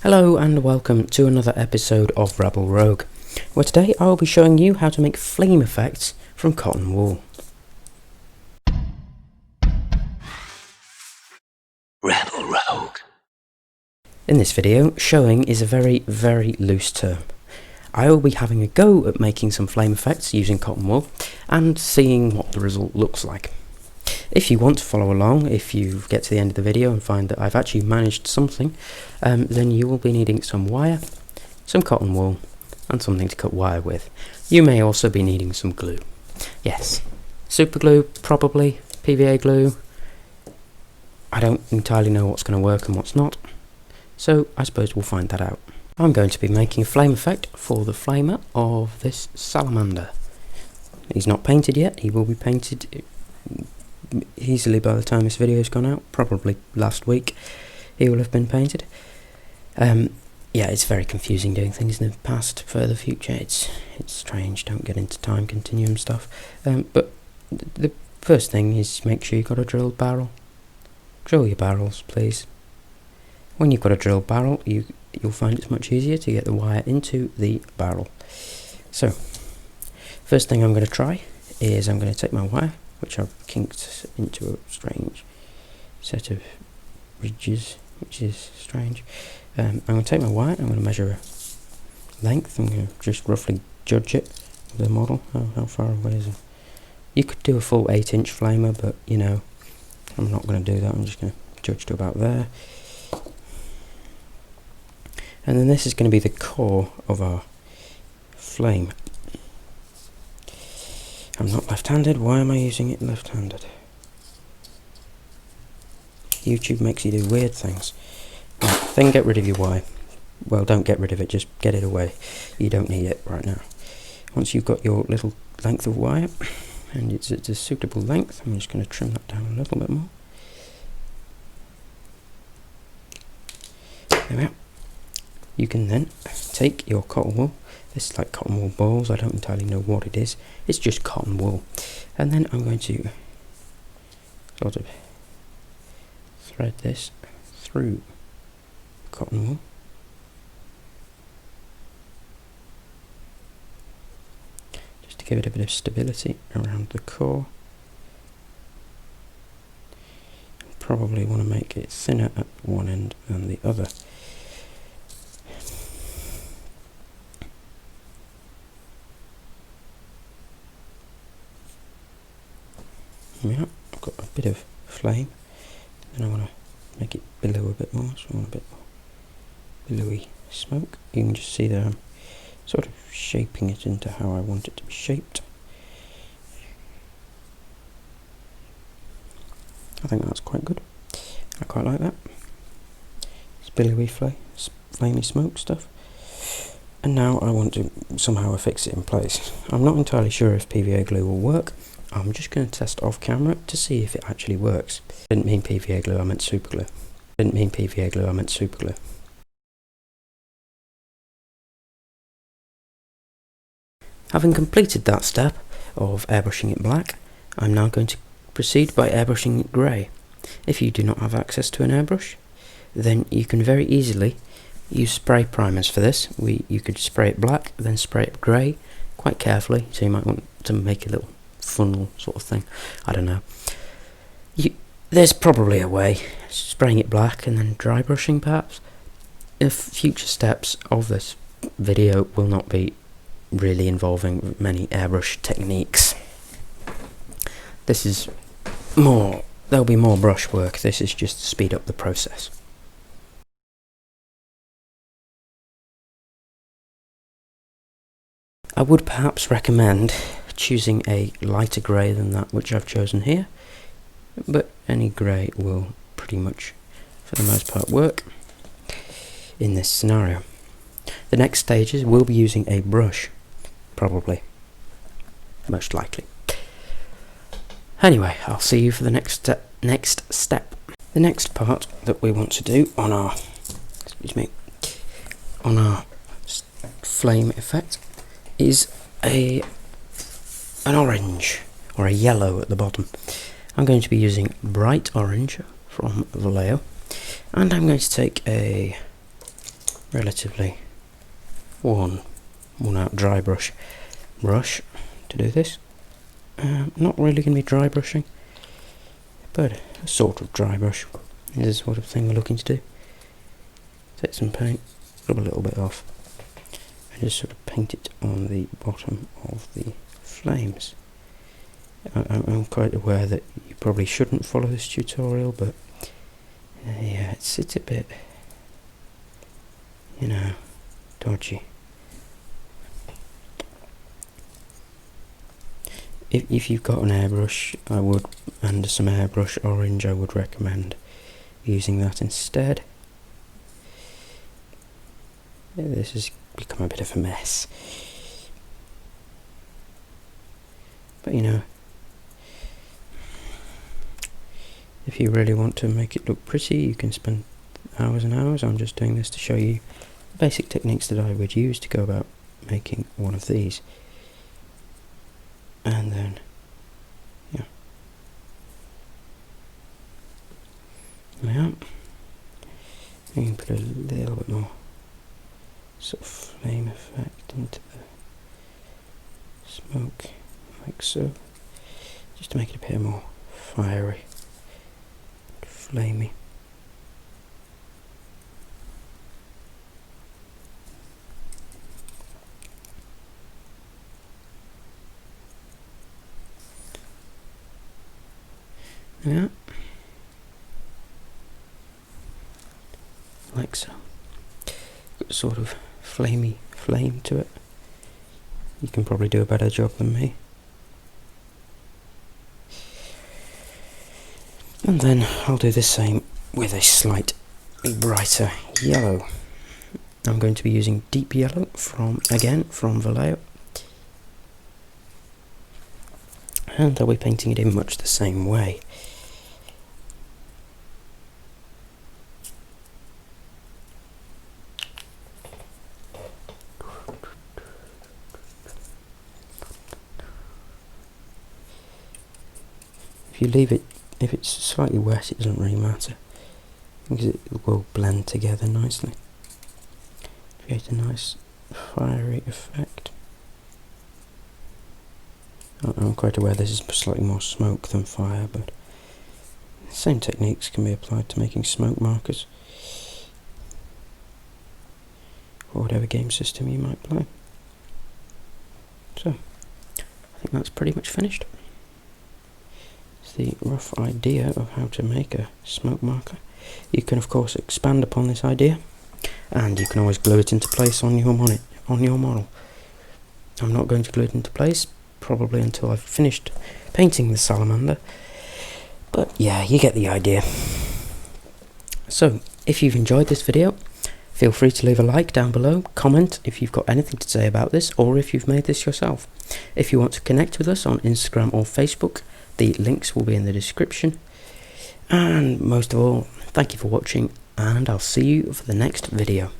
Hello and welcome to another episode of Rebel Rogue, where today I will be showing you how to make flame effects from cotton wool. Rebel Rogue. In this video, showing is a very loose term. I will be having a go at making some flame effects using cotton wool and seeing what the result looks like. If you want to follow along, if you get to the end of the video and find that I've actually managed something, then you will be needing some wire, some cotton wool, and something to cut wire with. You may also be needing some glue. Yes, super glue, probably, PVA glue. I don't entirely know what's going to work and what's not, so I suppose we'll find that out. I'm going to be making a flame effect for the flamer of this salamander. He's not painted yet, he will be painted easily by the time this video has gone out, probably last week he will have been painted. Yeah, it's very confusing doing things in the past for the future. It's strange, don't get into time continuum stuff. But the first thing is make sure you've got a drilled barrel. Drill your barrels, please. When you've got a drilled barrel, you'll find it's much easier to get the wire into the barrel. So, first thing I'm going to try is I'm going to take my wire, which I've kinked into a strange set of ridges, which is strange. I'm going to take my wire, I'm going to measure a length, I'm going to just roughly judge it with the model. How far away is it? You could do a full 8-inch flamer, but you know, I'm not going to do that, I'm just going to judge to about there. And then this is going to be the core of our flame. I'm not left-handed, why am I using it left-handed? YouTube makes you do weird things. Right, then get rid of your wire. Well, don't get rid of it, just get it away. You don't need it right now. Once you've got your little length of wire, and it's at a suitable length, I'm just going to trim that down a little bit more. There we are. You can then take your cotton wool. This is like cotton wool balls, I don't entirely know what it is. It's just cotton wool. And then I'm going to sort of thread this through cotton wool. Just to give it a bit of stability around the core. Probably want to make it thinner at one end than the other. Yeah, I've got a bit of flame, and I want to make it billow a bit more, so I want a bit more billowy smoke. You can just see there I'm sort of shaping it into how I want it to be shaped. I think that's quite good. I quite like that. It's billowy flamey smoke stuff. And now I want to somehow affix it in place. I'm not entirely sure if PVA glue will work. I'm just going to test off camera to see if it actually works. Didn't mean PVA glue, I meant super glue. Didn't mean PVA glue, I meant super glue. Having completed that step of airbrushing it black, I'm now going to proceed by airbrushing it grey. If you do not have access to an airbrush, then you can very easily use spray primers for this. You could spray it black, then spray it grey, quite carefully, so you might want to make a little funnel sort of thing. I don't know. There's probably a way, spraying it black and then dry brushing perhaps. If future steps of this video will not be really involving many airbrush techniques. This is more, there'll be more brush work, this is just to speed up the process. I would perhaps recommend choosing a lighter grey than that which I've chosen here, but any grey will pretty much, for the most part, work in this scenario. The next stages we'll be using a brush, probably, most likely. Anyway, I'll see you for the next step. The next part that we want to do on our, on our flame effect is an orange or a yellow at the bottom. I'm going to be using bright orange from Vallejo, and I'm going to take a relatively worn out dry brush to do this. Not really going to be dry brushing, but a sort of dry brush is the sort of thing we're looking to do. Take some paint, rub a little bit off, and just sort of paint it on the bottom of the flames. I'm quite aware that you probably shouldn't follow this tutorial, but yeah, it's a bit, you know, dodgy. If you've got an airbrush, and some airbrush orange, I would recommend using that instead. This has become a bit of a mess, but you know, if you really want to make it look pretty, you can spend hours and hours. I'm just doing this to show you the basic techniques that I would use to go about making one of these. And then, yeah. You can put a little bit more sort of flame effect into the smoke, like so, just to make it appear more fiery, flamey. Yeah, like so. Got a sort of flamey flame to it. You can probably do a better job than me. And then I'll do the same with a slightly brighter yellow. I'm going to be using deep yellow from Vallejo. And I'll be painting it in much the same way. If you leave it, if it's slightly wet, it doesn't really matter, because it will blend together nicely. Create a nice fiery effect. I'm quite aware this is slightly more smoke than fire, but the same techniques can be applied to making smoke markers for whatever game system you might play. So, I think that's pretty much finished. The rough idea of how to make a smoke marker. You can of course expand upon this idea, and you can always glue it into place on your model. I'm not going to glue it into place probably until I've finished painting the salamander, but yeah, you get the idea. So if you've enjoyed this video, feel free to leave a like down below, comment if you've got anything to say about this, or if you've made this yourself. If you want to connect with us on Instagram or Facebook, the links will be in the description. And most of all, thank you for watching, and I'll see you for the next video.